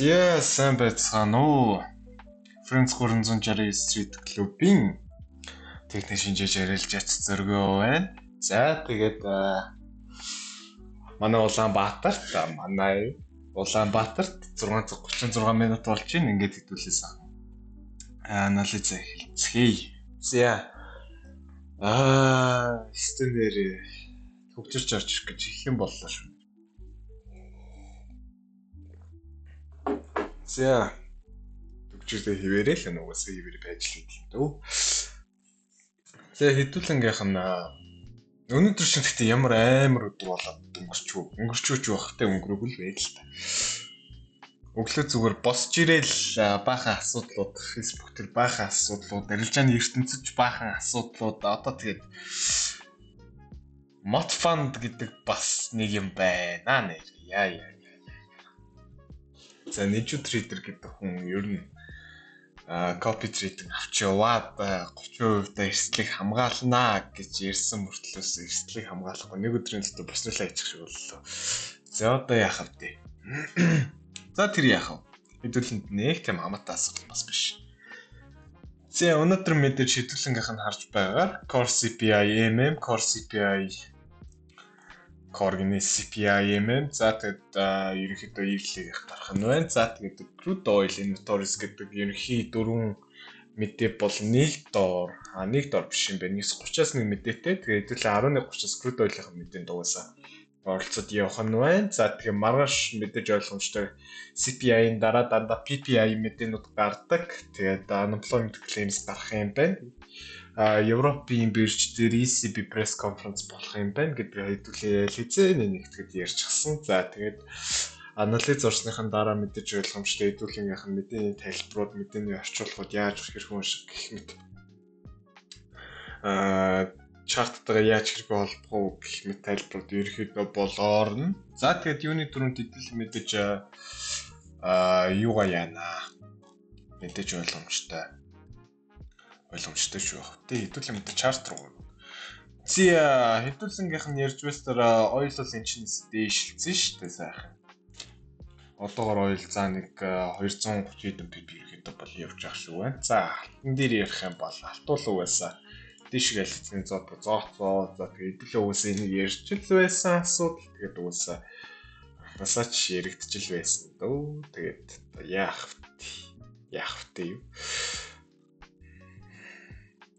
Зя сайн байцгаана уу? Friends 369 Street Club-ийн техник шинжээж ярилж ач зөргөө байна. За тэгээд манай Улаанбаатарт 636 минут болж байна. Ингээд хэдүүлээс анализ эхэлцгээе. Зя стенээр хөгжирч орчих гэж их юм боллоо шүү. За төгчтэй хിവэрээ л нугасаа хിവэр байж л гэдэг юм дөө. За хэдүүлэнгийнх нь өнөөдөр чинь гэхдээ ямар амар өдөр болоод өнгөрчөөж байхтай өнгөрөөг л байл л та. Өглөө зүгээр босч ирээл баахан асуудлууд Facebook дээр баахан асуудлууд арилжааны ертөнцөж баахан асуудлууд одоо тэгээд Mod Fund гэдэг бас нэг юм байна нэр. Яа. За Ninja Trader гэдэг хүн ер нь copy trading авч яваад 30% эрсдлийг хамгаалнаа гэж ярьсан мөртлөөс эрсдлийг хамгаалахгүй нэг өдрийн дотор босруулаа хийчих шиг боллоо. За одоо яах вэ? За тэр яах вэ? Хэдүүлэнд нэг тийм хамаатай асуудал бас биш. За өнөөдөр мэдээж хэдүүлэнгийнх нь харж байгаагаар Core CPI MM, Core CPI Core-гийн CPI MM за тэгээд ерөнхийдөө ирлийг гарах нь байна. За тэгээд crude oil inventories гэдэг ерөнхий дөрвөн мэдээ бол $1 биш юм байна. 9:30-аас нэг мэдээтэй. Тэгээд хэдүүлээ 11:30-аас crude oil-ийн мэдээнд дуусаа оролцоод явах нь байна. За тэгээд маргааш мэдээж ойлгомжтой CPI-ийн дараа дандаа PPI мэдээнүүд гардаг. Тэгээд unemployment claims гарах юм байна. Европын бирж дээр ECB press conference болох юм байна гэдгийг хэдүүлээ хизээ нэгтгэд ярьчихсан. За тэгээд анализ орсныхан дараа мэдээж ойлгомжтой хэдүүлэнгийнх нь мэдээний тайлбарууд, мэдээний орчуулгууд яаж хэрхэн унших гэх мэт чарттайгаа яаж хэрэг холбох гэх мэт тайлбарууд ерөөхдөө болоорно. За тэгээд юуны түрүүнд хэдүүлээ мэдээж юугаа яана. Мэдээж ойлгомжтой шүү. Тэ хэдүүлээ мэдээ чарт руу. Зя хэдүүлэнгийнх нь ярьж байсаар ойл бол энэчнээс дээшилсэн шүү дээ сайхан. Одоогоор ойл за нэг 230 хэдэн pp ирэхэд бол явж байгаа шүү байна. За энэ дээр ярих юм бол алтуулуу байсан. Дээшг алцны зооцоо за тэгээд хэдүүлээ уусаа энийг ярьж л байсан асуудал тэгээд уусаа насаач яригдчихл байсан дөө. Тэгээд яах вэ?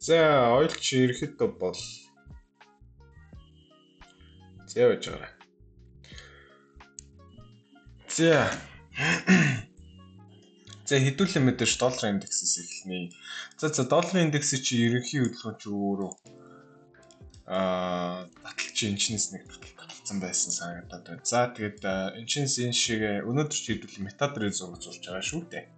За ойлч ирэхэд бол зэвэж байгаа. За хэдүүлээ мэдээж долларын индексээс эхэлнэ. За долларын индекс чи ерөнхий хөдөлгөөн чи өөрөө баталж энэчнээс нэг баталсан байсан санагдаад байна. За тэгээд энэчнээс энэ шиг өнөөдөр чи хэдүүлээ метадрыг зурж байгаа шүү дээ.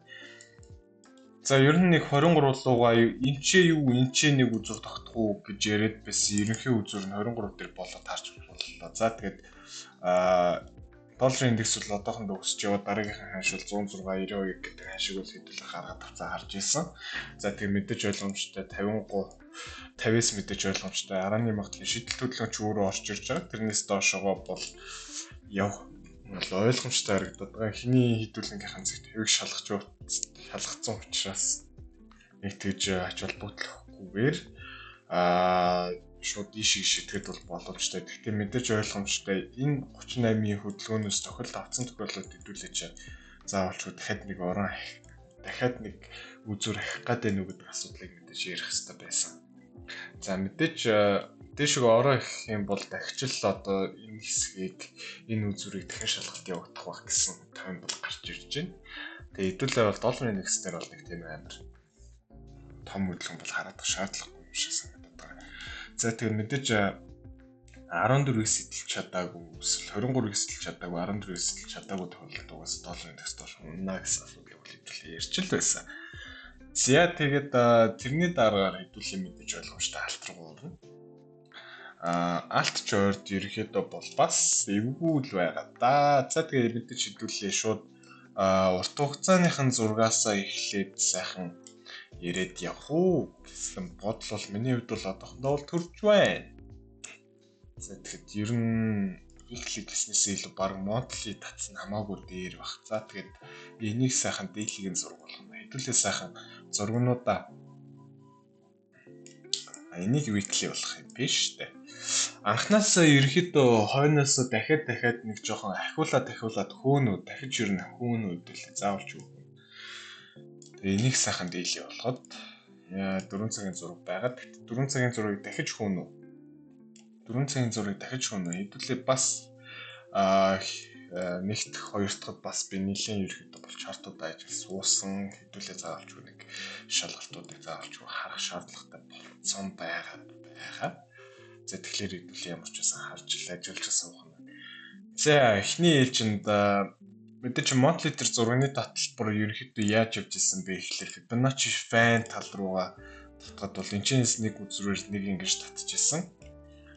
За ер нь нэг 23 руугаа энчээ нэг үзүр тогтох уу гэж яриад байсан. Ерөнхий үзүр нь 23 дээр болоод харж боллоо. За тэгээд долларын индекс бол одоохондоо өсөж яваад дараагийнхаа ханшил 106.92 гэдэг ханшиг бол хэдүүлээ гаргаад тавцаа харж ирсэн. За тэгээд мэдээж ойлгомжтой 50-ээс мэдээж ойлгомжтой арааны магтлын шийдэл хөдөлгөөнч өөрөө орж ирж байгаа. Тэрнээс доошогоо бол ойлгомжтой харагдаад байгаа. Хиний хэдүүлэнгийнхэн зэгт хэвийг шалгацсан учраас нэг тэгж ач холбогдлохгүйгээр шууд ийшээ шитгэхэд бол боломжтой. Гэхдээ мэдээж ойлгомжтой энэ 38-ийн хөдөлгөөнөөс тохиолдол авсан тохиолдолд хэдүүлээч заавалч дахиад нэг үзүр ахих гэдэг нэг асуудлыг мэдээж ярих хэрэгтэй байсан. За мэдээч дэшиг ороо гэх юм бол дахиж л одоо энэ хэсгийг энэ үзүрийг дахин шалгалт явагдах байх гэсэн тань бол гарч ирж байна. Тэгээ хэдүүлээ бол долларын нэгснээр бол нэг тийм амар том хөдөлгөөн бол хараадах шаардлагагүй юм шиг санагдаад байгаа. За тэгээ мэдээж 14-ийг сэтэлж чадаагүй эсвэл 23-ийг сэтэлж чадаагүй 14-ийг сэтэлж чадаагүй тохиолдолд угаас долларын индекс бол унаа гэсэн асуудал хэвлэлээ ярьж л байсан. За тэгээд тэрний дараагаар хэдүүлээ мэдээж ойлгомжтой алтргуурна. Алт жорд ерөөхдөө бол бас эвгүй л байгаа да. За тэгээд мэдээж хэдүүлээ шууд урт хугацааныхан зургаасаа эхлээд сайхан ирээд явах уу гэсэн бодол бол миний хувьд бол одоохондоо бол төрж байна. За тэгэхэд ер нь weekly гэснээсээ илүү баг monthly татсан хамаагүй дээр баг. За тэгээд энийг сайхан daily-ийн зураг болгоно. Хэдүүлээ сайхан зургнуудаа энийг weekly болох юм биш үү? Анхнаасаа ерөөхдөө хойноос дахиад нэг жоохон ахиулаад хөөнүүд дахиж ер нь хөөнүүд л заавалч юу. Тэгээ энийг сайхан daily болгоод 4 цагийн зураг байгаад 4 цагийн зургийг дахиж хөөнө. 4 цагийн зургийг дахиж хөөнө. Хэдүүлээ бас нэгт хоёр дахьд бас би нэлийн ерөөхдөө бол чартууд ажил суусан. Хэдүүлээ заавалч нэг шалгалтуудыг заавалч харах шаардлагатай болсон байгаа. За тэгэхээр хэдүүлээ ямар ч байсан харж ажиллаж суух нь. За эхний ээлжинд мэдээч monthly төр зургийн таталбар ерөөхдөө яаж явж ирсэн бэ гэхлээр Fibonacci fan тал руугаа татгаад бол энэчнээс нэг үзрээр нэг ингэж татчихсан.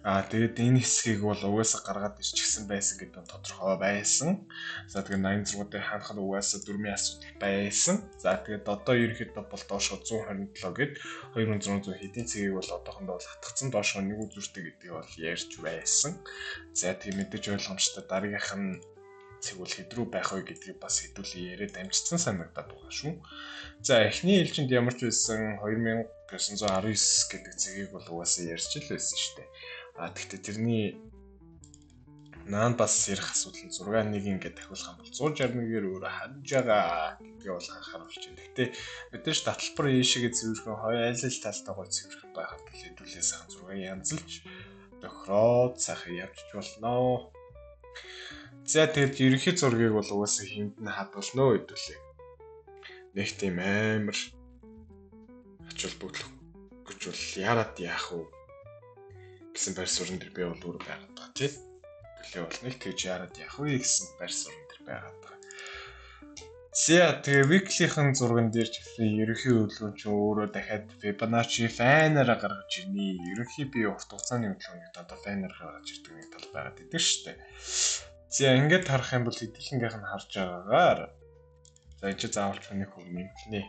Тэгээд энэ хэсгийг бол угаасаа гаргаад ирчихсэн байсан гэдэг нь тодорхой байсан. За тэгээд 86 дээр ханахад угаасаа дөрмийн асуудал байсан. За тэгээд одоо ерөөхдөө бол доошоо 127 гээд 2600 хэдийн цэгийг бол одоохондоо бол хатгацсан доошоо нэг үзүүртэй гэдгийг бол ярьж байсан. За тийм мэдээж ойлгомжтой дараагийнх нь цэг бол хэд рүү байх вэ гэдгийг бас хэдүүлээ яриад амжицсан санагдаад байгаа шүү. За эхний ээлжинд ямар ч байсан 2919 гэдэг цэгийг бол угаасаа ярьж л байсан шүү дээ. Тэгтээ тэрний наан бас ярих асуудал 6-1 ингээд дахиулах юм бол 161-ээр өөрөө хандж байгаа гэдгээ бол анхааруулж байна. Тэгтээ мэдээж таталбар ийшээгээ цэвэрхэн айл ал талтайгаа цэвэрхэн байхад л хэдүүлээ сайхан 6 янзалж тохироод сайхан явчих болно. За тэгээд ерөнхий зургийг бол угаасаа хэмд нь хадгалнаа хэдүүлээ. Нэг тийм амар ачаал бүтлэх гэж бол яарад яах вэ гэсэн байр суурин дээр би бол өөрөө байгаад байгаа тийм. Төлөө бол нэг тэгж яарад яах вэ гэсэн байр суурин дээр байгаад байгаа. За тэгээ weekly-хэн зурган дээр ч гэсэн ерөнхий хөдөлгөөн чинь өөрөө дахиад Fibonacci fan-аараа гаргаж ирнэ. Ерөнхий би урт хугацааны хөдөлгөөнийг одоо fan-аар гаргаж ирдэг нэг тал байгаад идэв шүү дээ. За ингээд харах юм бол хэдүүлэнгийнх нь харж байгаагаар за энэ ч заавалч нэг хөв нэмлэнэ.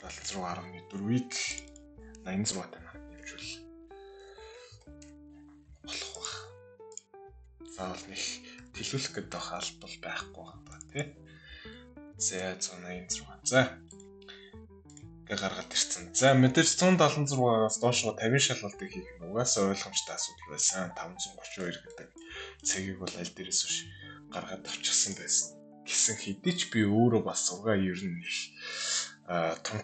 76.4 week 86 танаа нэмжүүл болох ба. Заавал нэг тэлүүлэх гэдэг хаалбал байхгүй байна тий. За 186. За гэ гаргаад ирсэн. За мэдээж 176-аас доошоо 50 шалгалтыг хийх нь угаасаа ойлгомжтой асуудал байсан. 532 гэдэг цэгийг бол аль дээрээс биш гаргаад авчихсан байсан. Гэсэн хэдий ч би өөрөө бас угаа ер нь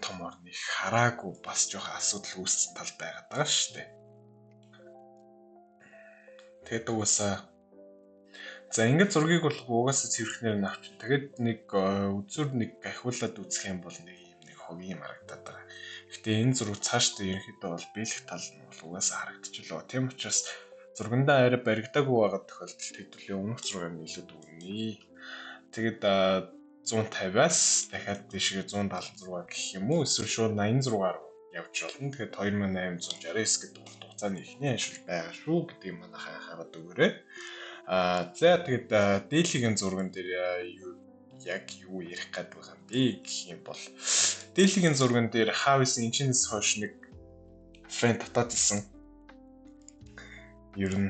том орны хараагүй бас жоох асуудал үүссэн тал байгаад байгаа шүү дээ. Тэгээд угаасаа за ингээд зургийг бол угаасаа цэвэрхнээр нь авчих. Тэгээд нэг үзүр нэг ахиулаад үзэх юм бол нэг хогийн харагдаад байгаа. Гэхдээ энэ зураг цаашдаа ерөнхийдөө бол биелэх тал нь бол угаасаа харагдчихлоо. Тийм учраас зургандаа арай баригдаагүй байгаа тохиолдолд хэдүүлээ өмнөх зургийг нь илүү дүгнэе. Тэгээд 150-аас дахиад дэшгээ 176 гэх юм уу эсвэл шууд 86-аар явж болно. Тэгээд 2869 гэдэг урт хугацааны эхний ашиг байгаа шүү гэдгийг манайхаа анхаарал өгөөрэй. За тэгээд daily-гийн зурган дээр яг юу ярих гээд байгаа юм бэ гэх юм бол daily-гийн зурган дээр хавс инчнээс хойш нэг фэн татаад исэн. Ер нь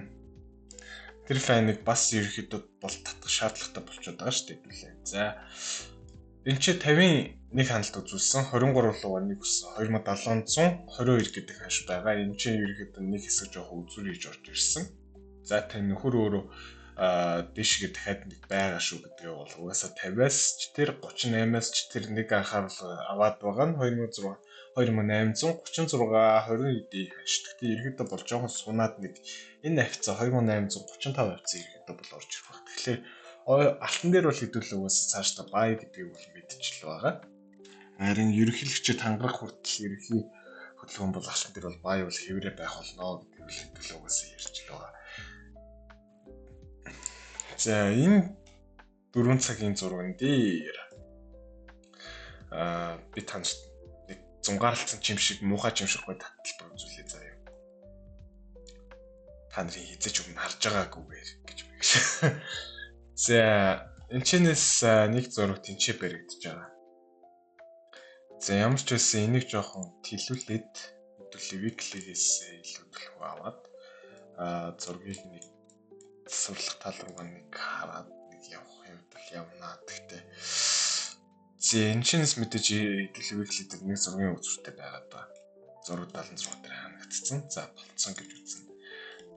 тэр фэныг бас ерөөхдөө бол татах шаардлагатай болчиход байгаа шүү дээ. За энэ чи 50-ын нэг ханалт үзүүлсэн 23 руу нэг өссөн 2722 гэдэг хаш байгаа. Энэ чи ерөөхдөө нэг хэсэг жоох үзүүр хийж орж ирсэн. За тэр нөхөр өөрөө дээшгээ дахиад нэг байгаа шүү гэдгээ бол угаасаа 50-аас ч тэр 38-аас ч тэр нэг анхаарал аваад байгаа нь 2836 20-д хэштэгт ерөөдөө бол жоохон сунаад нэг энэ хавцаа 2835 хавцаа ерөөдөө бол орж ирэх баг. Тэгэхээр алтан дээр бол хэдүүлээ угаасаа цаашдаа бай гэдгийг бол мэдчихл байгаа. Харин ерөнхийлөгчөд хангах хүртэл ерөнхий хөдөлгөөн бол алтан дээр бол бай бол хэврээ байх болно гэдгийг бол хэдүүлээ угаасаа ярьж л байгаа. За энэ 4 цагийн зурган дээр би танд нэг зунгаарлцсан чим шиг муухай чим шиг гой таталбар үзүүлээ заяа. Та нарын хизээч өмнө харж байгаагүй гэж мэгш. За энэчнээс нэг зураг тэнцээ баригдаж байгаа. За ямар ч байсан энийг жоохон тэлүүлээд weekly-гээс илүү төлөв аваад зургийг нэг сурлах тал руугаа нэг хараад нэг явах юм бол явнаа. Гэхдээ энэчнээс мэдээж weekly дээр нэг зургийн үзүүртэй байгаад байна. Зураг 76 дээр хангагдсан. За болцсон гэж үзнэ.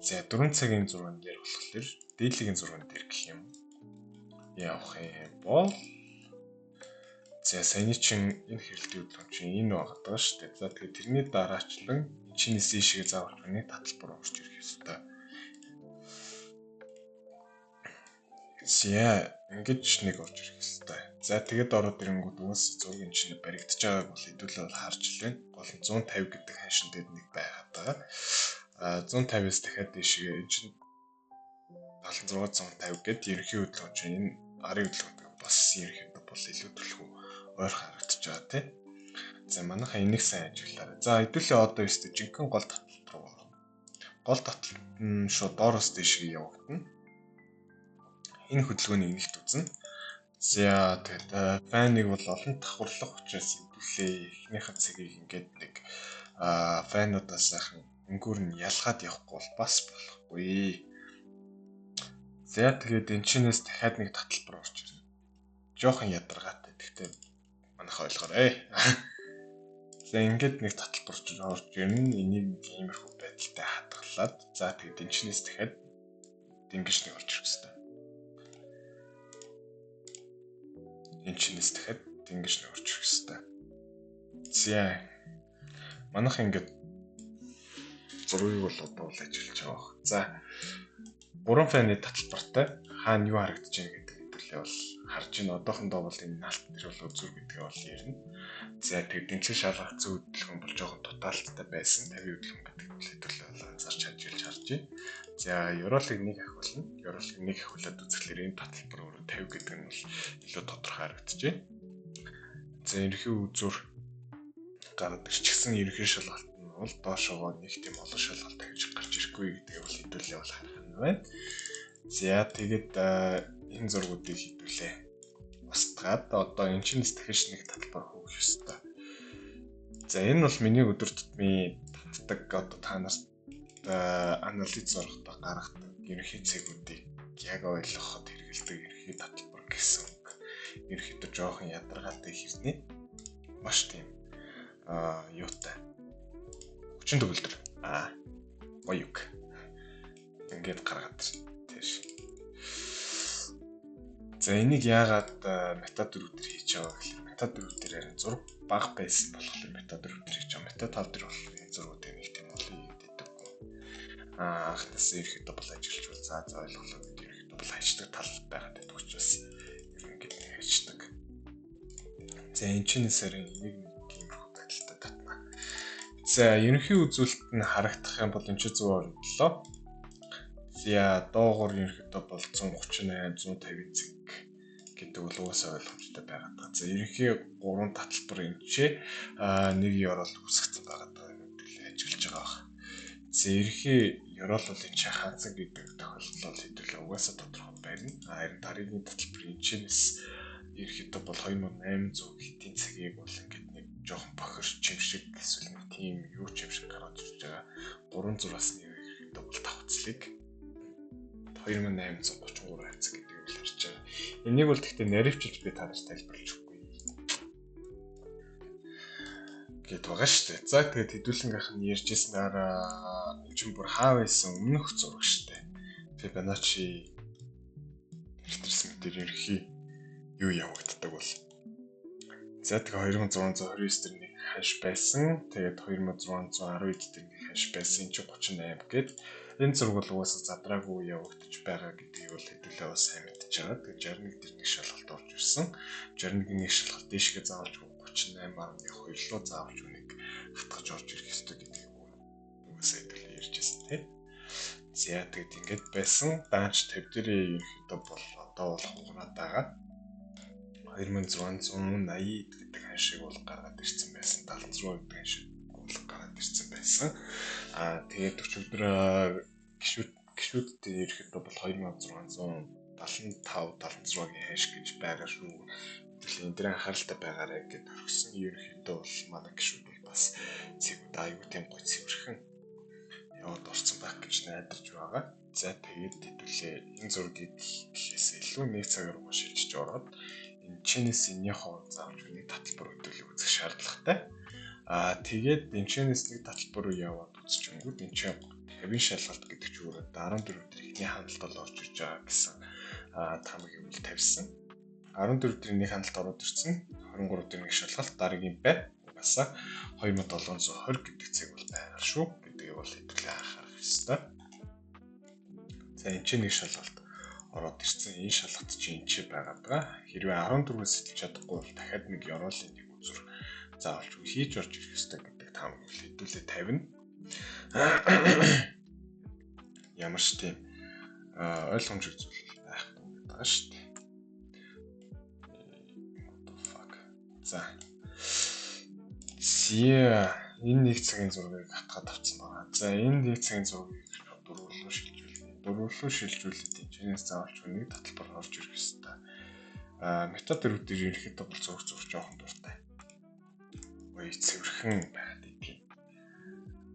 За 4 цагийн зурган дээр болохоор дээдлийн зурган дээр гэх юм явах юм бол за саяны чин энэ хэрэлтийн хөдөлгөөн чинь энэ байгаа шүү дээ. За тэгээд тэрний дараачлан чинээс ийшээ заавал хүний таталбар орж ирэх ёстой. За ингэж нэг орж ирэх ёстой. За тэгээд ороод ирэнгүүт уус зургийн чинь баригдаж байгааг бол хэдүүлээ бол харж лээ. Гол нь 150 гэдэг ханшин дээр нэг байгаад байгаа. 150-аас дахиад ийшээ энэ чинь 76 150 гэдэг ерөнхий хөдөлгөөн чинь энэ арын хөдөлгөөнтэй бас ерөнхийдөө бол илүү төлхөө ойр харагдаж байгаа тийм. За манайхаа энийг сайн ажиглаарай. За хэдүүлээ одоо ёстой жинхэнэ гол таталт руу орно. Гол таталт нь шууд доороос дэшгээ явагдана. Энэ хөдөлгөөнийг нэгт үзнэ. За тэгээд файныг бол олон давхарлах учраас хэдүүлээ эхнийхэн цагийг ингээд нэг файнуудаас сайхан өнгөөр нь ялгаад явахгүй бол бас болохгүй. За тэгээд энэ чинээс дахиад нэг таталбар орж ирнэ. Жохон ядаргаатай. Гэхдээ манайхаа ойлгоорой. За ингээд нэг таталбар орж ирнэ. Энийг иймэрхүү байдалтай хадгалаад за тэгээд энэ чинээс дахиад ингэж нэг орж ирэх хэрэгтэй. Энэ чинээс дахиад ингэж нэг орж ирэх хэрэгтэй. За манайх ингээд зургийг бол одоо л ажиллаж байгаа. За 3 файны таталбартай хаана юу харагдаж байна гэдэг хэдүүлээ бол харж байна. Одоохондоо бол энэ наалт дээр бол үзүр гэдгээ бол ярина. За тэгээд дэнцэг шалгах зүй хөдөлгөөн бол жоохон тоталттай байсан. 50 хөдөлгөөн гэдэг хэдүүлээ бол анзаарч ажиллаж харж байна. За Евролиг нэг ахиулна. Евролиг нэг ахиулаад үзэхлээр энэ таталбар өөрөө 50 гэдэг нь бол илүү тодорхой харагдаж байна. За ерөнхий үзүр гаргадаг ч гэсэн ерөнхий шалгалт нь бол доошогоо нэг тийм олон шалгалт гэж гарч ирэхгүй гэдгийг бол хэдүүлээ бол харах нь байна. За тэгээд энэ зургуудыг хэдүүлээ устгаад одоо энэ чинээс дахиж нэг таталбар хөөх ёстой. За энэ бол миний өдөр тутмын татдаг одоо та нарт анализ зургатаа гаргадаг ерөнхий цэгүүдийг яг ойлгоход хэрэгэлдэг ерөнхий таталбар гэсэн үг. Ерөнхийдөө жоохон ядаргаатай хэрнээ маш тийм юутай хүчин төгөлдөр гоёг ингээд гаргаад тийш. За энийг яагаад мета 4 дээр хийж байгаа гэхээр мета 4 дээр харин зураг бага байсан болохоор мета 4 дээр хийж байгаа. Мета 5 дээр болохоор энэ зургуудыг нэг тийм олон хийдэг. Анхнаас ирэхэд бол ажиллаж бол за ойлголоо гэдэг ирэхэд бол аждаг тал байгаад байдаг учраас ер нь ингэ хийждэг. За энэ чинь сарын энийг тиймэрхүү байдалтай татна. За ерөнхий үзүүлэлт нь харагдах юм бол энэ чинь 127. За доогуур ерөнхийдөө бол 138 150 зэг гэдэг бол уусаа ойлгомжтой байгаад байна. За ерөнхий 3 таталбар эмчээ нэг еврол үүсгэсэн байгаад байгаа юм хэлээ ажиллаж байгаа. За ерөнхий еврол бол энэ хаанцаг гэдэг тохиолдол бол хэдүүлээ угаасаа тодорхой байна. Харин дараагийн таталбар эмчээс ерөнхийдөө бол 2800 хэдийн цагийг бол ингээд нэг жоохон бохирч чимшиг эсвэл нэг тийм юу чимшиг гараад ирж байгаа. 300-аас нэг ерөнхийдөө бол давхцлыг 2833 хавцаг гэдэг нь харж байгаа. Энийг бол гэхдээ наривчилж би та нарт тайлбарлаж өгөхгүй гэд байгаа шүү дээ. За тэгээд хэдүүлэнгийнх нь ярьжсэнээр энэ ч бүр хаа байсан өмнөх зураг шүү дээ. Fibonacci дээр ерхий юу явагддаг бол. За тэгээ 2629 дээр нэг хаш байсан. Тэгээд 2612 дээр нэг хаш байсан. Чи 38 гээд энэ зураг бол угаасаа задраагүй явагдаж байгаа гэдгийг бол хэдүүлээ бас сайн мэдчихэж байгаа. Тэгээд 61 дээр нэг шалгалт орж ирсэн. 61-ийн нэг шалгалт дэшгээ заавалж 38.2 руу заавалж үнийг хатгаж орж ирэх ёстой гэдгийг угаасаа хэдүүлээ ярьжсэн тийм. За тэгээд ингэж байсан. Даанч 50 дээрээ ерөөхдөө бол одоо бол хугараад байгаа. 2680 гэдэг хашиг бол гаргаад ирсэн байсан. 76 гэдэг хашиг бол гаргаад ирсэн байсан. Тэгээд өчигдөр гişүүдтэй ерөөхдөө бол 2675 76-гийн хашиг гэж байгаа шүү. Тэгвэл энэ дэр анхааралтай байгаарай гэж орхисон. Ерөөхдөө бол манай гişүүдийг бас цэгүүд аюу тийм гоц цэвэрхэн яваад орсон байх гэж найдарч байгаа. За тэгээд хэдүүлээ энэ зургийг гэхээс илүү нэг цагаар уушилж ороод энэ чинээс энэний хоол заавч нэг таталбар хөтөлөг үзэх шаардлагатай. Тэгээд энэ чинээс нэг таталбар руу яваад үзчихэнгүүт энэ чинь 50 шалгалт гэдэг чинь өөрөө 14 өдөр ихний хандлт орж ирж байгаа гэсэн тамиг юм л тавьсан. 14 өдрийн нэг хандлт ороод ирсэн. 23 өдрийн нэг шалгалт дараагийн бай. Угаасаа 2720 гэдэг цаг бол байгаа шүү. Гэдгийг бол хэдүүлээ анхаарах ёстой. За энэ чинь нэг шалгалт ороод ирсэн. Энэ шалгалт чинь энэ чинь байгаа даа. Хэрвээ 14-өөс сэтэлж чадахгүй бол дахиад нэг ёроолын нэг үзүр заавалж хийж орж ирэх ёстой гэдэг тамиг хэдүүлээ тавина. Ямар ч тийм ойлгомжтой зүйл байхгүй байгаа шүү дээ. За. Энэ нэг цагийн зургийг хатгаад авсан байна. За энэ нэг цагийн зургийг дөрвөлөө шилжүүлнэ. Дөрвөлөө шилжүүлээд энэчнээс заавалч нэг таталбар орж ирэх ёстой. Метод дээр ерөөхдөө бол зурх жоохон дуртай. Ой цэвэрхэн байгаад идэв.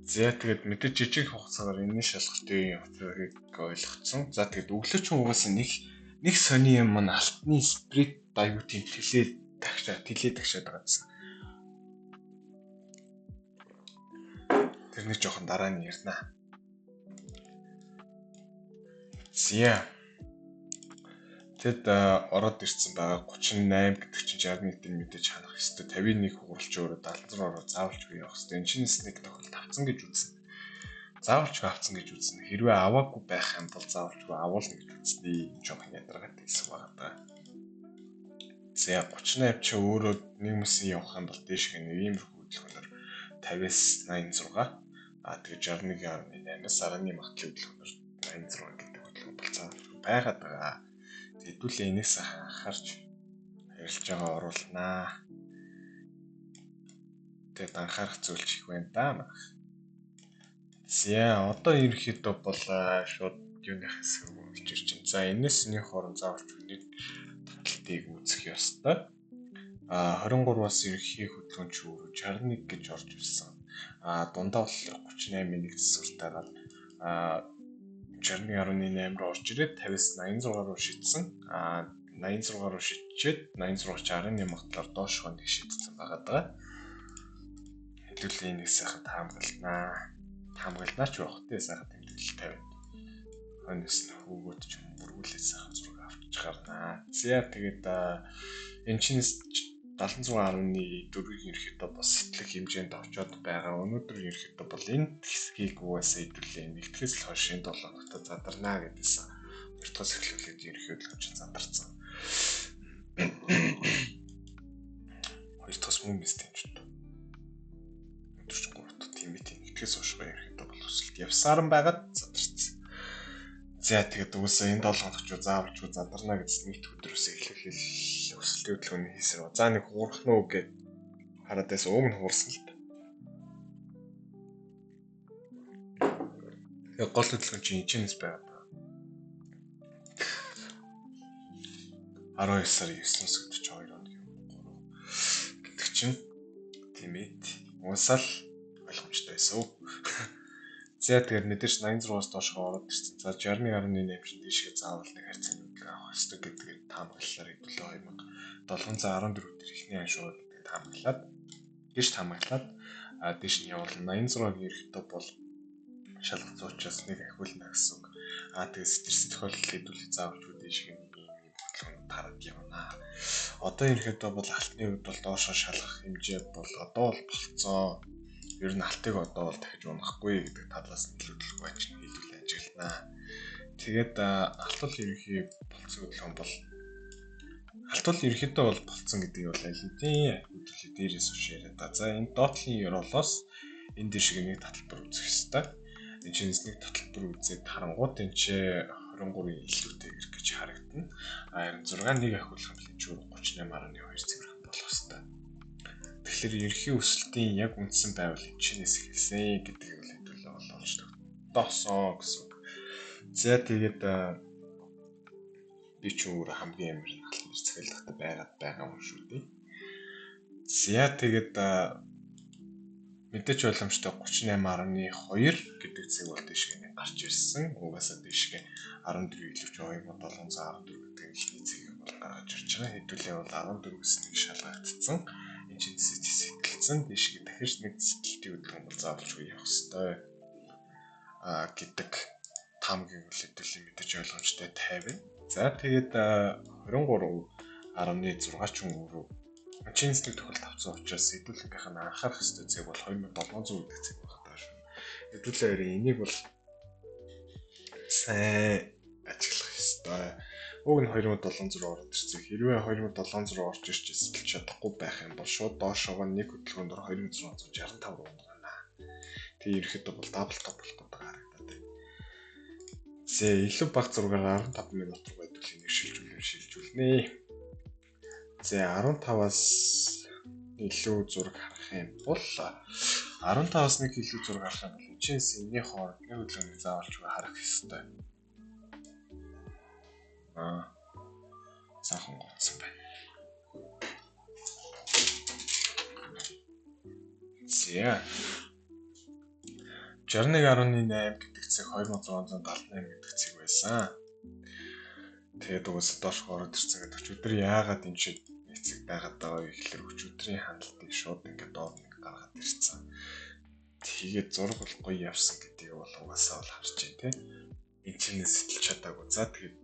За тэгээд мэдээж жижиг хугацаагаар энэ шалгалтын утгыг ойлгоцсон. За тэгээд өглөө ч угаасаа нэг сони юм маань алтны сприт аюу тийм тэлээд тагшаад байгаадсан. Тэрний жоохон дараа нь ярина. Зя. Тэд ороод ирсэн байгаа 38 гэдэг чинь 61 дээр мэдээж ханах ёстой. 51 хугарч өөрөө 76 ороо заавалч явах ёстой. Энэ чинь снэк тохиолдолд авцсан гэж үзнэ. Заавалч авцсан гэж үзнэ. Хэрвээ аваагүй байх юм бол заавалч авуулна гэж үзнэ. Жоохон ядаргаад хэлсэн байгаа даа. За 38 чи өөрөө нэг мэсийн явах юм бол дээшг нэг иймэрхүү хөдөлгөөнөөр 50-аас 86. Тэгээд 61.8-аас араны магадлал хөдөлгөөнөөр 86 гэдэг хөдөлгөөн болцоо байгаад байгаа. Хэдүүлээ энэс анхаарч ярилж байгаа оруулнаа. Тэгээд анхаарах зүйл ч их байна да. За одоо ерөнхийдөө бол шууд юуны хэсэг болж ирж байна. За энэс нэг хорон заавалч нэг таталтыг үүсгэх ёстой. 23-аас ерөнхий хөдөлгөөн ч өөрөө 61 гэж орж ирсэн. Дундаа болохоор 38-ийн нэг засвартайгаар 61.8 руу орж ирээд 50-аас 86 руу шийдсэн. 86 руу шийдчихэд 86-ч 10-ны магадлалаар доош хоног шийдсэн байгаа даа. Хэдүүлээ энийг сайхан таамаглалнаа ч явах тий сайхан тэмдэглэл тавина. Хоньс нь хөвгөт ч мөргүүлээ сайхан зураг авчиж гарнаа. За тэгээд энэ чинь 76.4-ийг ерөөхдөө бас сэтгэлэг хэмжээнд очоод байгаа. Өнөөдөр ерөөхдөө бол энэ хэсгийг угаасаа хэдүүлээ нэгтгэс л хойш энэ 7 хоногт задарнаа гэдээсэн. Хоёрдугаас эхлүүлээд ерөөхдөө ч задарсан. Хоёрдугаас мөн мэс тэмчт. Өдөр ч 3 дахь тийм нэгтгэс хойш ерөөхдөө бол өсөлт явсаран байгаад задарсан. За тэгээд угаасаа энэ 7 хоногч заавалч задарна гэсэн нэгт өдрөөс эхлэхэл өсөлтийн хөдөлгөөний хийсэр. За нэг хуурах нь үг гэд хараад байсан уг нь хуурсан л та. Тэгээд гол хөдөлгөөн чинь энэчнээс байгаад байна. 12 сарын 9-ноос 42 хоногийн 3 гэдэг чинь тийм ээ. Уусаал ойлгомжтой байсан. За тэгээд мэдээж 86-аас доош ороод ирсэн. За 61.8 шин дэшгээ заавал нэг харьцааны хөдөлгөөн авах хэрэгтэй гэдгийг таамаглалаар хэдүүлээ 2714 өдөр ихний аншуур гэдэг таамаглаад дээш нь явуулна. 86-гийн эрэхтэй бол шалгалт учраас нэг ахиулна гэсэн үг. Тэгээд стресс тохиолдол хэдүүлээ заавалч дэшгээ нэг хөдөлгөөнд тараад явна. Одоо ерөнхийдөө бол алтны хувьд бол доошоо шалгах хэмжээ бол одоо бол болцоо. Ер нь алтыг одоо бол дахиж унахгүй гэдэг талаас нь төлөвлөх байж нийлүүл ажиглана. Тэгээд алт бол ерөнхий болцсон хөдөлгөөн бол алт бол ерөнхийдөө бол болцсон гэдгийг бол аль хэдийн хөдөлгөөний дээрээс үш яриад. За энэ доотлын ёроолоос энэ дэш нэг таталбар үзэх ёстой. Энэ чинээс нэг таталбар үзээд харангуут энэ ч 23-ийн илүүтэй ирэх гэж харагдана. Харин 6-1 ахиулах хэмжээ чөөр 38.2 цэвэрхэн болох ёстой. Тэгэхээр ерөнхий өсөлтийн яг үндсэн байвал энэ чинээс эхэлсэн гэдгийг бол хэдүүлээ олж тогтоосон гэсэн үг. За тэгээд би ч өөр хамгийн амар алтны захиалгатай байгаад байгаа юм шүү дээ. За тэгээд мэдээч боломжтой 38.2 гэдэг цэг бол дэшгээ гарч ирсэн. Угаасаа дэшгээ 14 илүүч 2714 гэдэг ихний цэгийг бол гаргаж ирж байгаа. Хэдүүлээ бол 14-с нэг шалгагдсан. Энэ чинь сэтгэлцэн дэшгээ дахиж нэг сэтгэлтийн хөдөлгөөн бол заавалж явах ёстой. Гэдэг таамагийг бол хэдүүлээ мэдээж ойлгомжтой тавина. За тэгээд 23.6 ч өөр чинсний тохиолд авсан учраас хэдүүлэнгийнх нь анхаарах ёстой цэг бол 2700 гэдэг цэг байна даа шүү. Хэдүүлээ энийг бол сайн ажиглах ёстой. Уг нь 2700 ороод ирсэн. Хэрвээ 2700 орж ирж эсвэл чадахгүй байх юм бол шууд доошоогоо нэг хөдөлгөөнд 2665 руу унгана. Тэгээ ерөөхдөө бол дабл топ болох гэдэг харагдаад. За илүү бага зургаар 15 минут руу байдвал энийг шилжүүлнэ. За 15-аас илүү зураг харах юм бол 15-аас нэг илүү зураг харах юм бол чинс энэний хооронд нэг хөдөлгөөнийг заавалж харах ёстой. Сайхан гоцсон байна. За 61.8 гэдэг цэг 2678 гэдэг цэг байсан. Тэгээд угаасаа доош ороод ирсэн гэдэг ч өдөр яагаад энэ шиг нэг цэг байгаад байгаа вэ гэхээр өчигдрийн хандлтыг шууд ингээд доор нэг гаргаад ирсэн. Тэгээд зураг бол гоё явсан гэдгийг бол угаасаа бол харж байна тийм. Энэ чинээс сэтэлж чадаагүй. За тэгээд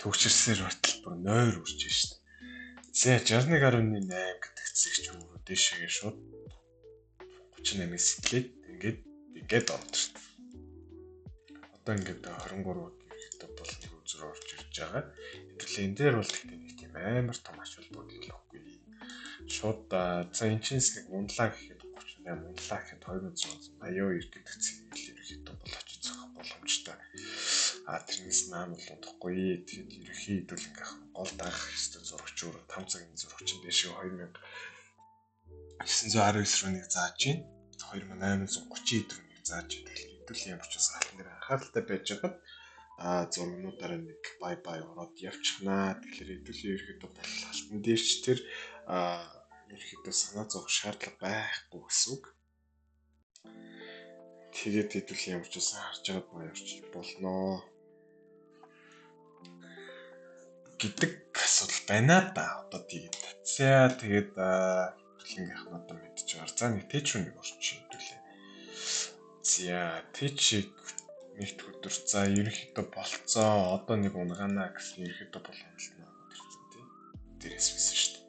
төгчрсээр хүртэл бүр нойр үрж шээ. За 61.8 гэдэг цэг ч өөрөө дэшегээ шууд 38-ээс сэтлээд ингээд орж шээ. Одоо ингээд 23-д ирэхдээ бол нэг үзэр орж ирж байгаа. Хэдүүлээ энэ дээр бол нэг тийм амар том ач холбогдол өгөхгүй. Шууд за энэ чинс нэг унлаа гэхэд 38 унлаа гэхэд 2682 гэдэг цэгийг ерөөхдөө бол очиж зохих боломжтой. Тэрнээс наан бол удахгүй. Тэгээд ерөөхдөө хэдүүлэнгийнх гол даах хэвээр зурагч өөр 5 цагийн зурагч дэшээ 2919 руу нэг зааж байна. 2830 руу нэг зааж байна. Хэдүүлээ ямар ч бас алтан дээр анхааралтай байж байгаад зургнуудаараа нэг бай ороод явчихнаа. Тэгэхээр хэдүүлээ ерөөхдөө бол алтан дээр ч тэр ерөөхдөө санаа зовох шаардлага байхгүй гэсэн үг. Тэгээд хэдүүлээ ямар ч бас харж байгаад баярч болноо гэдэг асуудал байна да. Одоо тэгээд хэдүүлэнгийнх нь одоо мэдж байгаа. За нэг тэч рүү нэг орчих хэдүүлээ. За тэчийг нэгт өдөр за ерөнхийдөө болцоо одоо нэг унгаана гэсэн ерөнхийдөө боломжтой ирсэн тийм. Дээрээс байсан шүү дээ.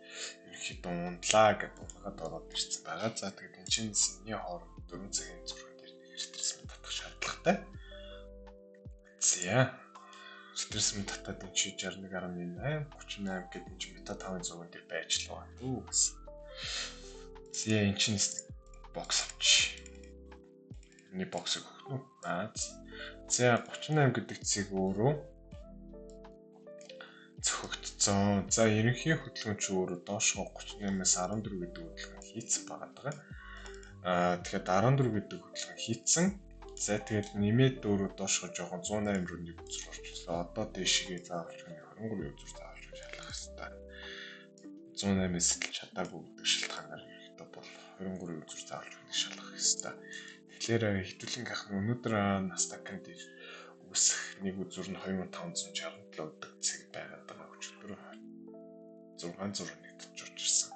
Ерөнхийдөө ундлаа гэдэг унгаад ороод ирсэн байгаа. За тэгээд энэ чинь сэнний хооронд 4 цагийн зурган дээр нэг стресс татах шаардлагатай. За стресс татаад энэ чи 61.8 38 гэдэг чинь мета 5 зурган дээр байж л байгаа дүү гэсэн. За энэ чинь бокс авч. Миний боксыг өгнө үү? За 38 гэдэг цэг өөрөө зохигдсон. За ерөнхий хөдөлгөөн ч өөрөө доошгоо 38-аас 14 гэдэг хөдөлгөөн хийцэн байгаа. Тэгэхээр 14 гэдэг хөдөлгөөн хийцэн. За тэгээд нэмээд өөрөө доошгоо жоохон 108 руу нэг үзэр орчихсон. Одоо дэшгээ заавалж 23 үзэр заавалж шалгах хэрэгтэй. 108-аас сэтэлж чадаагүй гэдэг шалтгаанаар ирэхдээ бол 23 үзэр заавалж шалгах хэрэгтэй. Тэгэхээр хэдүүлэнгийнх нь өнөөдөр Nasdaq-ын дээр үүсэх нэг үзүр нь 2567 гэдэг цэг байгаад байгаа өчигдөр 601 орж ирсэн.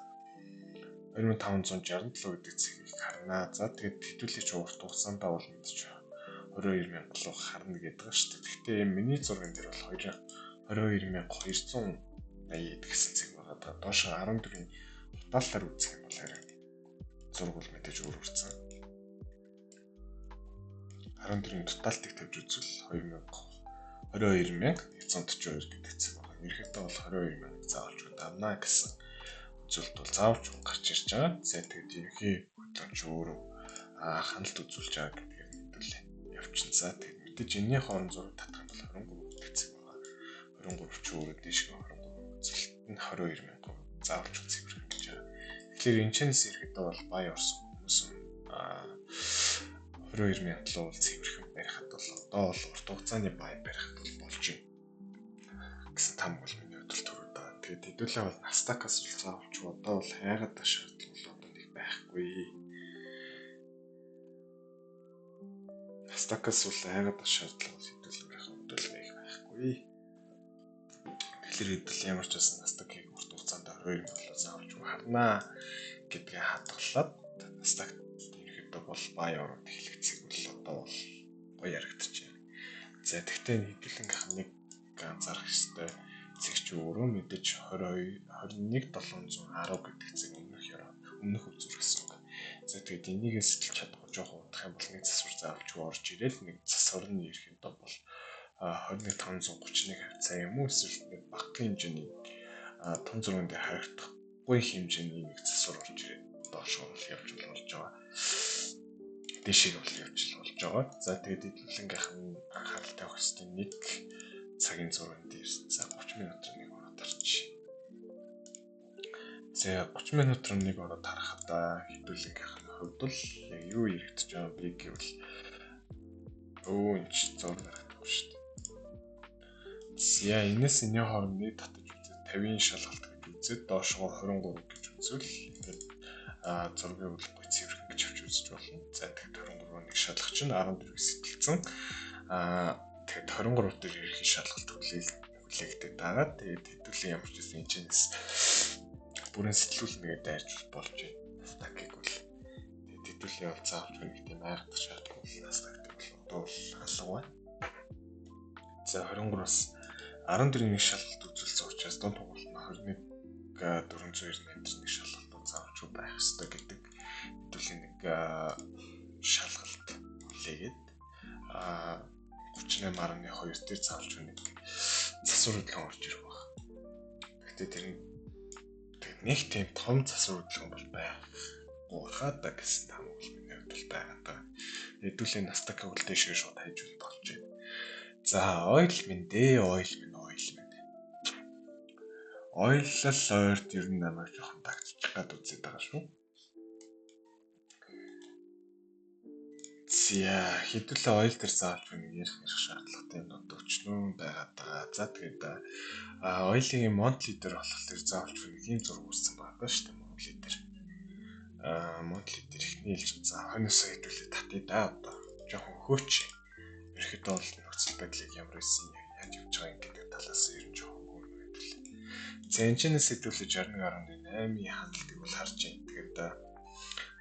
2567 гэдэг цэгийг харнаа. За тэгээд хэдүүлээч урт хугацаанд бол мэдээж 22,000 руу харна гэдэг ба шүү дээ. Гэхдээ миний зурган дээр бол 22,280 гэсэн цэг байгаа. Доош 14-ийн тоталаар үзэх юм бол харин зураг бол мэдээж өөрчлөсөн. 14-ийн тоталтыг тавьж үзвэл 22,142 гэдэг цэг байгаа. Ерөнхийдөө бол 22,000 заавалж давнаа гэсэн үзүүлэлт бол заавалж гарч ирж байгаа. За тэгээд ерөнхий хөтлөгч өөрөө ханалт үзүүлж байгаа гэдгээр мэдүүлээ явчихсан. За тэгээд мэдээж энэний хооронд зураг татах юм бол 23 гэдэг цэг байгаа. 23 ч өөрөө дэшгүй 23 үзүүлэлт нь 22,000 заавалж цэвэрх гэж байгаа. Тэгэхээр энэ чэнэс ерөнхийдөө бол бай орсон хүмүүс 22,000 руу цэвэрхэн барихад бол одоо бол урт хугацааны бай барихад бол болж байна гэсэн там бол миний өдөр төрөд байгаа. Тэгээд хэдүүлээ бол Nasdaq-аас бол заавалч одоо бол хайгаад шаардлага одоо нэг байхгүй. Nasdaq-аас бол хайгаад шаардлага хэдүүлэнгийнх нь бол нэг байхгүй. Тэгэхээр хэдүүл ямар ч байсан Nasdaq-ийг урт хугацаанд 22,000 заавалч харнаа гэдгээ хадгалаад Nasdaq ерөнхийдөө бол бай ороод эхлэгцэг бол одоо бол гоё ярагдчихэв. За тэгтээ хэдүүлэнгийнх нь нэг анзаарах ёстой цэг чи өөрөө мэдээж 21,710 гэдэг цэг өмнөх үзүүр гэсэн үг. За тэгээд энийг сэтгэлж чадахгүй жоохон удах юм бол нэг засвар заавалч орж ирэл нэг засвар нь ерөнхийдөө бол 21,531 хавцаа юм уу эсвэл нэг багахан хэмжээний тун зурган дээр харагдахгүй хэмжээний нэг засвар орж ирээд доош бол явж болж байгаа. Дэшиг бол явж болж байгаа. За тэгээд хэдүүлэнгийнх нь анхаарал тавих ёстой нэг цагийн зурган дээр за 30 минутын нэг ороод харчих. За 30 минутын нэг ороод харахад хэдүүлэнгийнх нь хувьд л яг юу яригдж байгаа бэ гэвэл энэ ч зураг харагдахгүй шүү дээ. За энэс энэ хоорондыг татаж үзээд 50-ын шалгалт гэж үзээд доошгоо 23 гэж үзвэл ингээд зургийн үлггүй цэвэрхэн гэж авч үзэж болно. За тэгэхээр 23 нэг шалгах чинь 14-ийг сэтэлцэн тэгээд 23 дээр ерхий шалгалт хүлээгдээд байгаа. Тэгээд хэдүүлээ ямар ч гэсэн энэ чинээс бүрэн сэтгүүлнэгээ дайрч болж байна. Nasdaq-ыг бол тэгээд хэдүүлээ бол заавч нэг тийм айгдах шаардлага бол Nasdaq-ыг бол одоо бол алга байна. За 23-аас 14-ийн нэг шалгалт үзүүлсэн учраас дунд хугацаанд 21,498 нэг шалгалт заавч байх ёстой гэдэг хэдүүлээ нэг шалгалт хүлээгээд 38.2 дээр заавч нэг засвар хөдөлгөөн орж ирэх баг. Гэхдээ тэр нэг тийм том засвар хөдөлгөөн бол байхгүй хаа гэсэн там бол миний хувьд бол байгаа. Хэдүүлээ Nasdaq-ыг бол дэшгээ шууд хайж болж байна. За ойл минь. Ойлол ойрт ер нь намайг жоохон тагтчих гад үзээд байгаа шүү. За хэдүүлээ ойл дээр заавч нэг ярих шаардлагатай юм өчнөө байгаад байгаа. За тэгээд ойлын монтли дээр болохоор заавч нэг ийм зураг үүссэн байгаа шүү дээ монтли дээр. Монтли дээр ихний хэлж за хоньос хэдүүлээ татъя да одоо жоохон хөөч. Ерхэд бол нөхцөл байдлыг ямар байсан яаж явж байгаа гэдэг талаас нь ер нь жоохон гүн хэдүүлээ. За энэ чинээс хэдүүлээ 61.8-ийн хандлтыг бол харж байна. Тэгээд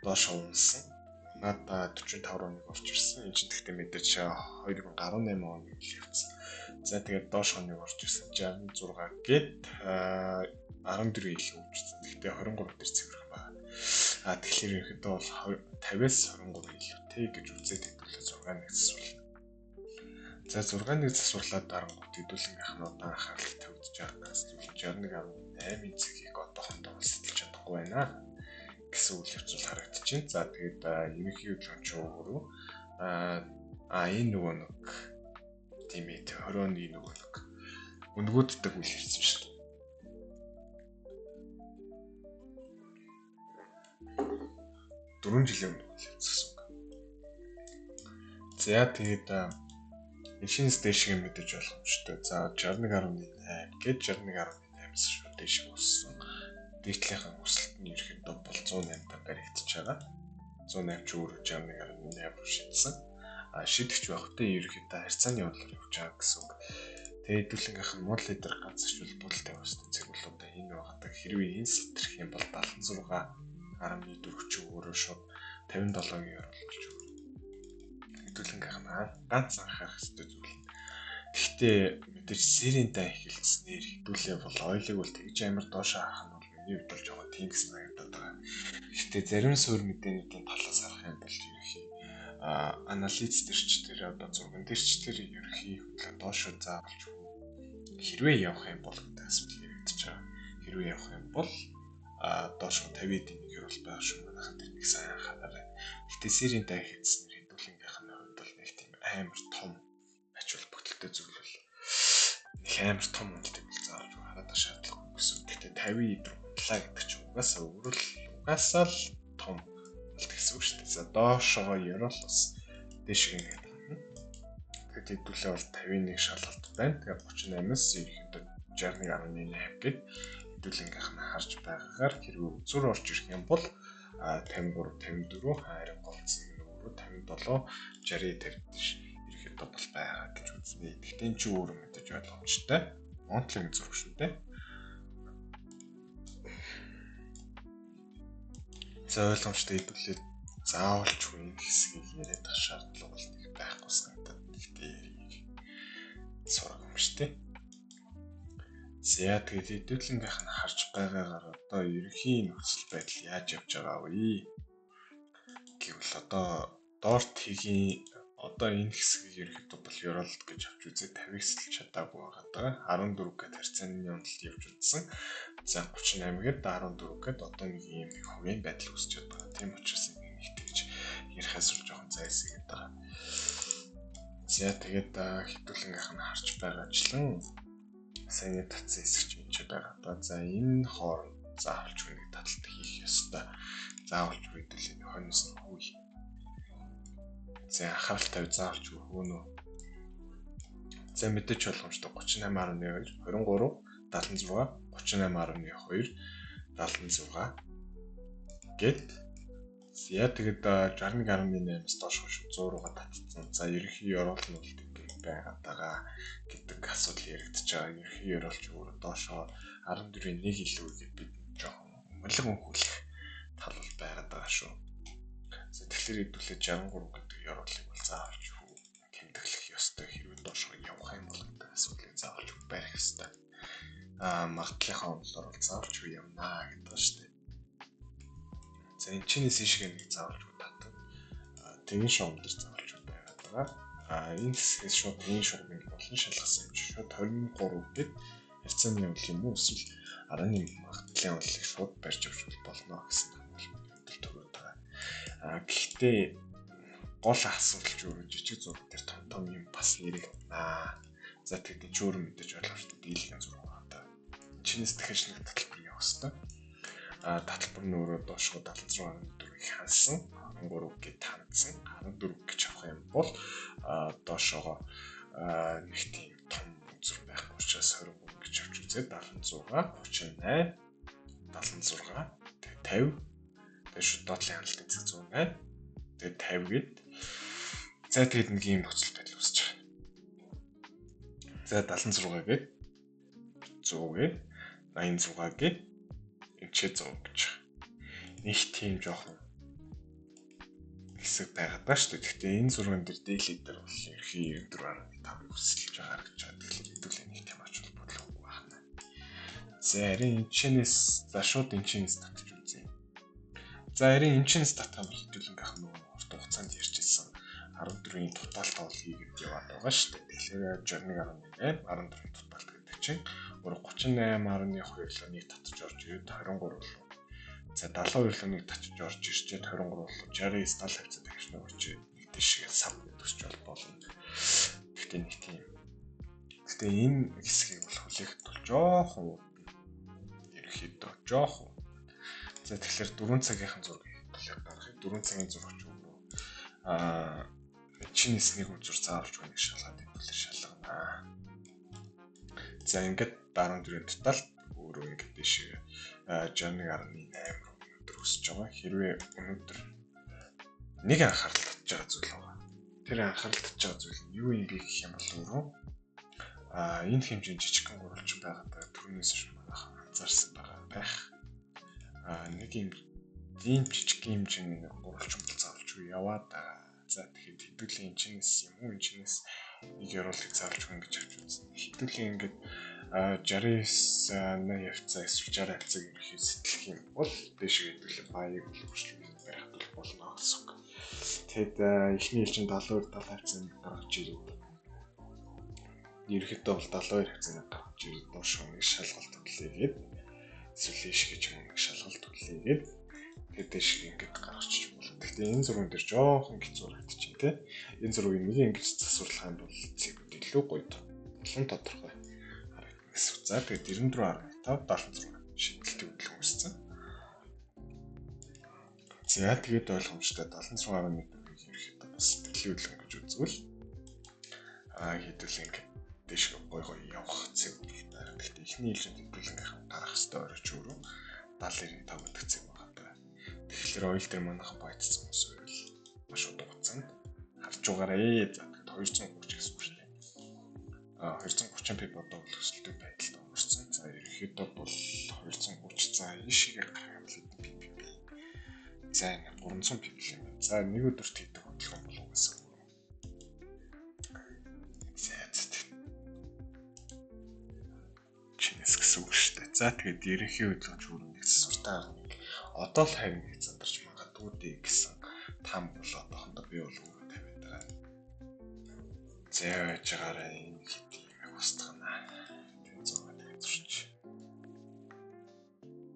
доош унсан. Надаа 45.1 орж ирсэн. Энэ чинь тэгтээ мэдээж 2018 он явцсан. За тэгээд доош хоног орж ирсэн 66 гээд 14 илүү үүссэн. Тэгтээ 23 дээр цэвэрхэн байна. Тэгэхээр ерөнхийдөө бол 50-аас 23 илүүтэй гэж үзээд хэдүүлээ 6-ыг засварлаа. За 6-ыг засварлаад дарангууд хэдүүлэнгийнх нь удаан анхаарал тавьж байгаас 61.8-ийн цэгийг одоохондоо сэтгэж чадахгүй байна гэсэн үйл явдал харагдаж байна. За тэгээд ерөнхий хөдөлгөөнч өөрөө энэ нөгөө нэг тийм ээ 20 оны нөгөө нэг үнгүүддэг үйл ярьсан шүү дээ. 4 жилийн өмнө үйл ярьсан юм. За тэгээд Эшинс дэшиг мэдэж боломжтой. За 61.8 гээд 61.8-аас шүү дэшиг өссөн. Дээдлийнхэн өсөлт нь ерөнхийдөө бол 108-аар баригдаж байгаа. 108 ч өөрөө 61.8 руу шидсэн. Шидэгч байхдаа ерөнхийдөө харьцааны бодлоор явж байгаа гэсэн үг. Тэгээ хэдүүлэнгийнх нь мод литр ганц ашгүй бодолтой өстэй цэгүүлүүдээ энэ байгадаг. Хэрвээ энэ сэтрэх юм бол 76.4 ч өөрөө шууд 57-гийн оруулж өгнө. Хэдүүлэнгийнх нь ганц анхаарах хэрэгтэй зүйл. Гэхдээ мэдээж серийнтэй эхэлснээр хэдүүлээ бол ойлыг бол тэгж амар доошоо харах нь бол миний хувьд бол жоохон тийм гэсэн санагдаад байгаа. Гэхдээ зарим суурь мэдээнүүдийн талаас харах юм бол ерөнхий анализ төрч тэр одоо зурган төрч тэр ерөнхий хөдлөө доошоо заавалж хэрвээ явах юм бол гэдэг асуулт яригдчихэж байгаа. Хэрвээ явах юм бол доошоо 50-ийн нэг бол байх шүү манайхан тэр нэг сайн анхаарай. Гэхдээ серийнтэй эхэлснээр хэдүүлэнгийнх нь хувьд бол нэг тийм амар том ач холбогдолтой зүйл бол нэг амар том үнэлтэйг бол заавалж хараад шаардлагагүй гэсэн. Гэхдээ 50 идэр унтлаа гэдэг чинь угаасаа л том болт гэсэн үг шүү дээ. За доошоо ярил бас дэшиг ингээд байна. Тэгээд хэдүүлээ бол 51 шалгалт байна. Тэгээд 38-аас ерөнхийдөө 61.8 гээд хэдүүлэнгийнх нь харж байгаагаар хэрвээ үзүр орж ирэх юм бол 53 54 харин голцсон нөгөө 57 60 тавьж ерөнхийдөө бол байгаа гэж үзнэ. Гэхдээ энэ ч өөр мэдээж ойлгомжтой. Монтлын зураг шүү дээ. За ойлгомжтой хэдүүлээ заавалч үн хэсгийг яриад ах шаардлага бол нэг байхгүй санагдаад гэхдээ сурах юм шүү дээ. За тэгээд хэдүүлэнгийнх нь харж байгаагаар одоо ерөнхий нөхцөл байдал яаж явж байгаа вэ гэвэл одоо доорт хийгийн одоо энэ хэсгийг ерөнхийдөө бол Euroleague гэж авч үзээ 50-ыг сэлж чадаагүй байгаа. 14 гээд харьцааны уналт явж үзсэн. За 38 гээд 14 гээд одоо нэг юм нэг хувийн байдал үүсч байгаа. Тийм учраас нэг тэгж ярихаас л жоохон зайлсхийгээд байгаа. За тэгээд хэдүүлэнгийнх нь харж байгаачлан сайн татсан хэсэг чинь ч байгаа. За энэ хооронд заавалч нэг таталт хийх ёстой. Заавалч хэдүүлээ нөхөнөөс нь хүй. За анхаарал тавь заавалч хөөнө. За мэдээж болгоомжтой 38.2 23 76 38.2 76 гэд яа тэгээд 61.8-аас доош шүү 100 руугаа татсан. За ерөнхий оруулалт нь бол байгаад байгаа гэдэг асуудал яригдчихэж байгаа. Ерөнхий оруулалт өөрөө доошоо 14-ийн 1 илүү гэж бид жоохон мөлөг өнхүүлэх тал бол байгаад байгаа шүү. За тэгэхээр хэдүүлээ 63 гэдэг оруулалтыг бол заавалж тэмдэглэх ёстой. Хэрвээ доошоо явах юм бол гэдэг асуудлыг заавалж барих ёстой. Магадлалынхаа онолоор бол заавалж явнаа гэдэг ба шүү дээ. За энэ чинээс ишгээ нэг заавалж татдаг. Тэгин шугам дээр заавалж байгаад байгаа. Энэ хэсгээс шууд энэ шугамыг болон шалгасан юм чи шууд 23 гээд харьцааны явдал юм уу эсвэл араны магадлалын онолыг шууд барьж авч болно гэсэн хэлбэл төгөөд байгаа. Гэхдээ гол асуудал ч өөрөө жижиг зураг дээр том юм бас яригдана. За тэгээд ч өөр мэдээж ойлгомжтой дийлхэн зураг байна. Чинээс дахиж нэг таталбар явах хэрэгтэй. Таталбар нь өөрөө доошоо 76.4-ийг хансан 23 гээд хандсан 14 гэж авах юм бол доошоо нэг тийм том үзүр байхгүй учраас 23 гэж авч үзээд 76 38 76 50 тэгээд шууд доотлын хяналтын цэг 108 тэгээд 50 гээд за тэгээд нэг юм нөхцөл байдал үүсэж байгаа. За 76 гээд 100 гээд 86 гээд чи 100 гэж. Нэг тийм жоохон хэсэг байгаад байна шүү дээ. Гэхдээ энэ зурган дээр дээлээ дээр бол ерхий 94.5-ыг өсөлж байгаа гэж байна. Тэгэхээр хэдүүлээ нэг тийм ач холбогдол байна. За харин энэ чинээс за шууд энэ чинээс татчих үзье. За харин энэ чинээс татах нь хэдүүлэнгийнх нь урт хугацаанд ярьжсэн 14-ийн тотал тоол хийгээд яваад байгаа шүү дээ. Тэгэхээр 61.8 14-ийн тоталт гэдэг чинь 38.2 лоныг татж орж ирээд 23 лөө. За 72 лоныг татж орж ирчээд 23 лөө 69 70 хавцад гэж нөрч нэг тийшээ сав төсч болно. Гэхдээ нэг тийм. Гэхдээ энэ хэсгийг бол хүлээхэд бол жоохон ерөөхдөө жоохон. За тэгэхээр 4 цагийн зургийг хүлээх гарах. 4 цагийн зурагч өөрөө чинээс нэг үзүр заавалж нэг шалгаад хэлбэл шалгана. За ингээд 14-ийн тотал өөрөө ингээд тийшээ 61.8 өнөдөр өсөж байгаа. Хэрвээ өнөдөр нэг анхаарал татж байгаа зүйл байгаа. Тэр анхаарал татж байгаа зүйл нь юу юм бэ гэх юм бол өөрөө Энэ хэмжээнд жижигхэн гурвалжин байгаа түрүүнээс ч манайхан анзаарсан байгаа байх. Нэг юм жижиг хэмжээний гурвалжин заавалж яваад байгаа. За тэгэхээр хэдүүлээ энэчнээс юм уу энэчнээс нэг яруулыг заавалж хүн гэж авч үзсэн. Хэдүүлээ ингээд 69 явцаа эсвэл 60 явцаг ерхий сэтгэх юм бол дэш хэдүүлээ баяг хөгжлөг барих болно гэсэн. Тэгэд эхний ээлжинд 72 тавцаанд гаргаж ирв. Ерөнхийдөө бол 72 хавцаанаа гаргаж ирээд доош нэг шалгалт төлөйгээд эсвэл иш гэж нэг шалгалт төлөйгээд тэгээд дэш ингэж гаргаж ич болно. Гэхдээ энэ зурган дээр жоохон хэцүү харагдчих тийм. Энэ зургийг нэг ингэж засварлах юм бол цэгт илүү гоё болон тодорхой харагдана. За тэгээд 94.5 76 шидэлтийн хөдөлгөөн үүссэн. За тэгээд ойлгомжтой 76.1 ерөнхийдөө бас сэтгэлийн хөдөлгөөн гэж үзвэл хэдүүл ингэ дэш гоё явах цэг байна. Гэхдээ эхний ээлжинд хэдүүлэн гарах хэвээр оройч өөрөө 70-95 гэдэг цэг байгаа. Тэгэхээр ойл дээр манайхан байцсан хүмүүс байвал маш удаа харж угаарай. За тэгэхэд 230 гэсэн үг шүү дээ. 230 пип одоо бол өсөлтөй байдалд орсон. За ерөнхийдөө бол 230 за ишигээр гарах юм бол пип. За 300 пип юм байна. За нэг өдөрт хийдэг хөдөлгөөн болов гэсэн. За тэгээд ерөнхий хөдөлгөөч хүрнэ суртаа нэг одоо л харин нэг задарч магадгүй дээ гэсэн там бол одоохондоо би бол өөрөө тавиад байгаа. Зэвэж байгаараа энэ хит юм устгана. Тэгээд зураг зурч.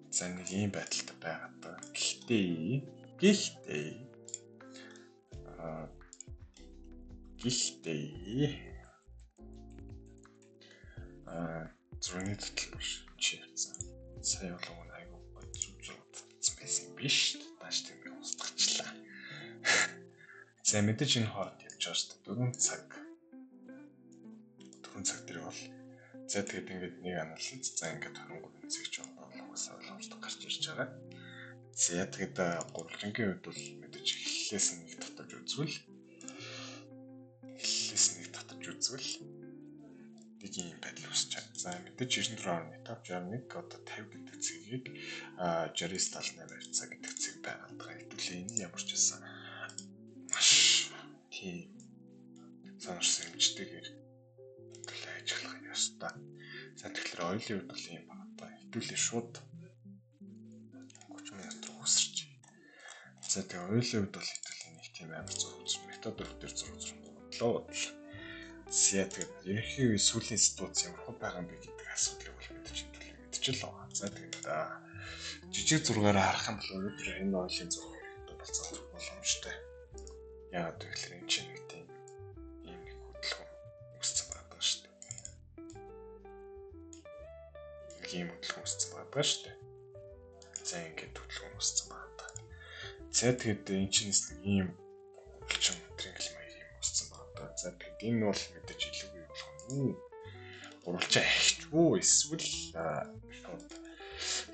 За нэг ийм байдалтай байгаад байгаа. Гэхдээ зургийн тотлол биш. Сая болов айгуу бодсон байсан юм биш. Тааш тийм устгачлаа. За мэдээж энэ хооронд явж байгаа шүү дээ. 4 цаг дээр бол за тэгээд ингээд нэг анализ за ингээд 23 цагч болов уусаа ойлгомжтой гарч ирж байгаа. За тэгээд гурвалжингийн хувьд бол мэдээж эхлээс нэг татаж үзвэл нэг юм байдал үүсэж байна. За мэдээж 94.5 61 одоо 50 гэдэг цэгийг 69-78 хавцаа гэдэг цэг байгаад байгаа. Хэдүүлээ энэ ямар ч байсан маш тийм сонирхсан хэмжтэйгээр төлөө ажиллах юм ястаа. За тэгэхээр ойлын хувьд бол юм байна. Хэдүүлээ шууд 30 минут руу өсөрч. За тэгээ ойлын хувьд бол хэдүүлээ нэг тийм амар зураг метод дээр зураг бодлоо. За тэгээд ерөнхий сүүлийн ситуац ямар хөө байгаа юм бэ гэдэг асуудлыг бол мэдчихлээ. За тэгээд жижиг зургаараа харах юм бол өнөөдөр энэ ойлын зураг болцох боломжтой. Яагаад гэвэл энэ чинь нэг тийм ийм нэг хөдөлгөөн үүссэн байгаа шүү дээ. Нэг ийм хөдөлгөөн үүссэн байгаа шүү дээ. За ингээд хөдөлгөөн үүссэн байгаа. За тэгээд энэ чинь нэг ийм болчин triangle маяг юм үүссэн байгаа. За тэгээд энэ бол мэдээж илүүгүй болох нь гурвалжаа ахичгүй эсвэл шууд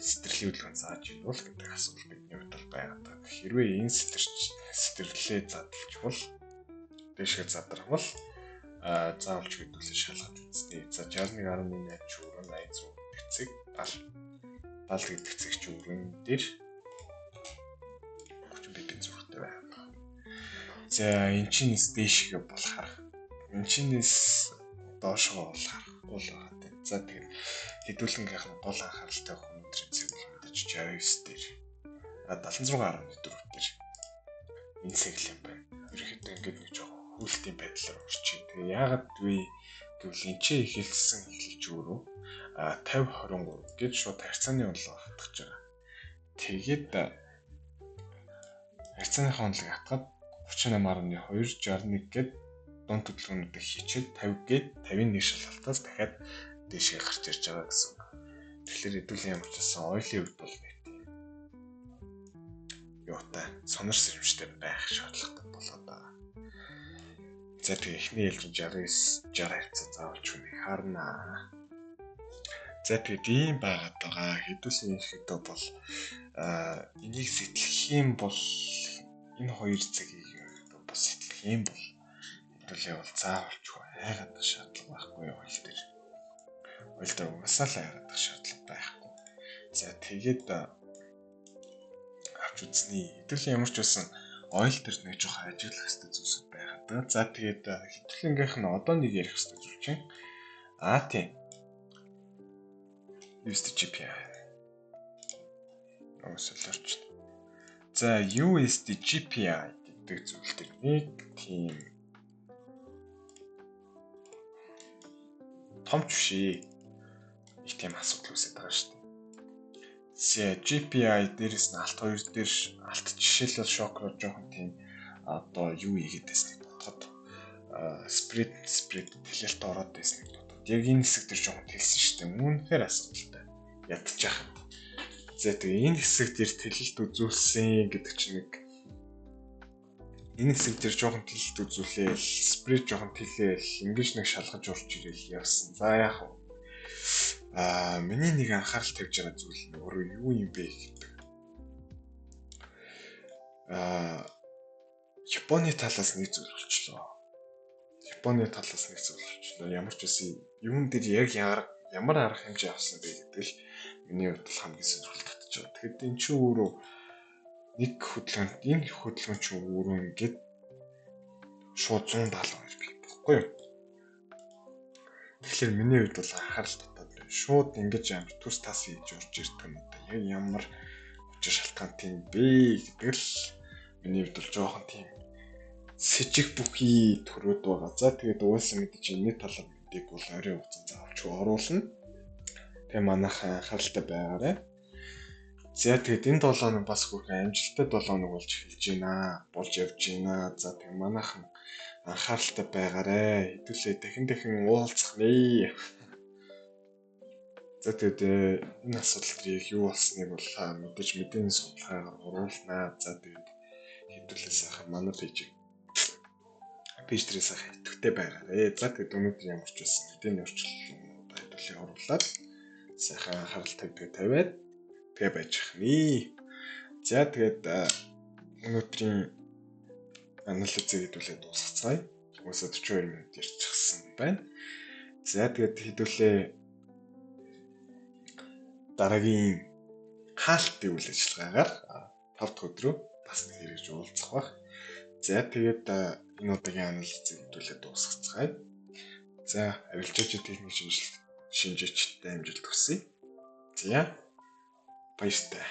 сэтгэлийн хөдөлгөөн зааж идвэл гэдэг асуудал бидний хувьд бол байгаа. Хэрвээ энэ сэтгэрлээ задлж бол дэшгээ задрахвал заавалж хэдүүлээ шалгаад үзтээ. За 61.8 чүрэн 86 гэцэг 70 гэдэг цэг чүрэн дээр 30 битэн зургтай байна. За энэ чинээс дэшгээ болохоор энэ чинээс доошгоо бол харахгүй л байгаа. За тэгээд хэдүүлэнгийнх нь гол анхааралтай өнөөдрийн цэг бол мэдээж 69 дээр 76.4 дээр энэ цэг юм байна. Ерөнхийдөө ингээд нэг жоохон хүлтийн байдлаар орчих. Тэгээ яагаад вэ гэвэл энэ ч эхэлж өөрөө 50-23 гэж шууд харьцааны онолоо хатгаж байгаа. Тэгээд харьцааны онолыг хатгаад 38.2 61 гээд дунд хөдөлгөөнүүдийг хийчихэд 50 гээд 51 шалгалтаас дахиад дэшгээ гарч ирж байгаа гэсэн үг. Тэгэхээр хэдүүлээ ямар ч байсан ойлын хувьд бол нэг тийм юутай сонор сэрэмжтэй байх шаардлагатай болоод байгаа. За тэгээ эхний ээлжин 69 60 хавцаа заавалч үнийг харнаа. За тэгээд ийм байгаад байгаа. Хэдүүлээ ихэд бол энийг сэтлэх юм бол энэ хоёр цагийг бас сэтлэх юм бол хэдүүлээ бол заавалч хайгаад шаардлага байхгүй юу хэлдэг. Ойлтой угаасаа л яагаад шаардлага байхгүй. За тэгээд авч үзний. Хэдүүлээ ямар ч байсан ойл төр нэг жоох ажиглах хэрэгтэй зүйлсүүд байгаад. За тэгээд хэдүүлэнгийнх нь одоо нэг ярих хэрэгтэй зүйл чинь. Тийм. USDGPI. Солиорч. За USDGPI гэдэг зүйл төр нэг тийм том жишээ их тийм асуудал үүсэж байгаа шүү дээ. GPI дээрээс нь алт хоёр дээр алт жишээлбэл шокроо жоохон тийм одоо юу ийгээдээс нэг бодоход спред тэлэлт ороод байсан нэг бодоход яг энэ хэсэг дээр жоохон тэлсэн шүү дээ. Үнэхээр асуудалтай ядчих. За тэгээ энэ хэсэг дээр тэлэлт үзүүлсэн гэдэг чинь нэг энэ хэсэг дээр жоохон тэлэлт үзүүлээл спред жоохон тэлээл ингэж нэг шалгаж урч ирэл явсан. За яах вэ? Миний нэг анхаарал тавьж байгаа зүйл нь өөрөө юу юм бэ гэдэг. Японы талаас нэг зүйл болчихлоо. Ямар ч байсан юун дээр яг ямар арга хэмжээ авсан бэ гэдэг л миний хувьд хамгийн сонирхол татж байгаа. Тэгэхэд энэ чинь өөрөө нэг хөдөлгөөн чинь өөрөө ингээд шууд 172 бий болохгүй юу? Тэгэхээр миний хувьд бол анхаарал татаад байна. Шууд ингэж амар төс тас хийж урж ирдэг юм да. Яг ямар учир шалтгаантай юм бэ гэдэг л миний хувьд бол жоохон тийм сэжиг бүхий төрөөд байгаа. За тэгээд уусаа мэдээж энэ талаар мэдээг бол орой хугацаанд заавч оруулна. Тэгээ манайхан анхааралтай байгаарай. За тэгээд энэ 7 хоног бас хүрхэн амжилттай 7 хоног болж эхэлж болж явж байна. За тэгээд манайхан анхааралтай байгаарай. Хэдүүлээ дахин уулзах нэ. За тэгээд энэ асуудал юу болсныг бол мэдээж мэдээний судалгаагаар оруулнаа. За тэгээд хэдүүлээ сайхан манай пэйж дээрээ сайхан идэвхтэй байгаарай. За тэгээд өнөөдөр ямар ч байсан мэдээний орчуулгууд хэдүүлээ оруулаад сайхан анхаарал тавиад тэгээ байж хнээ. За тэгээд өнөөдрийн анализыг хэдүүлээ дуусгацгаая. Уусаа 42 минут ярьчихсан байна. За тэгээд хэдүүлээ дараагийн хаалтын үйл ажиллагаагаар 5 дахь өдрөө бас нэг хэрэгж уулзах бах. За тэгээд энэ удаагийн анализыг хэдүүлээ дуусгацгаая. За арилжаач техник шинжээчтэй амжилт хүсье. За баяртай.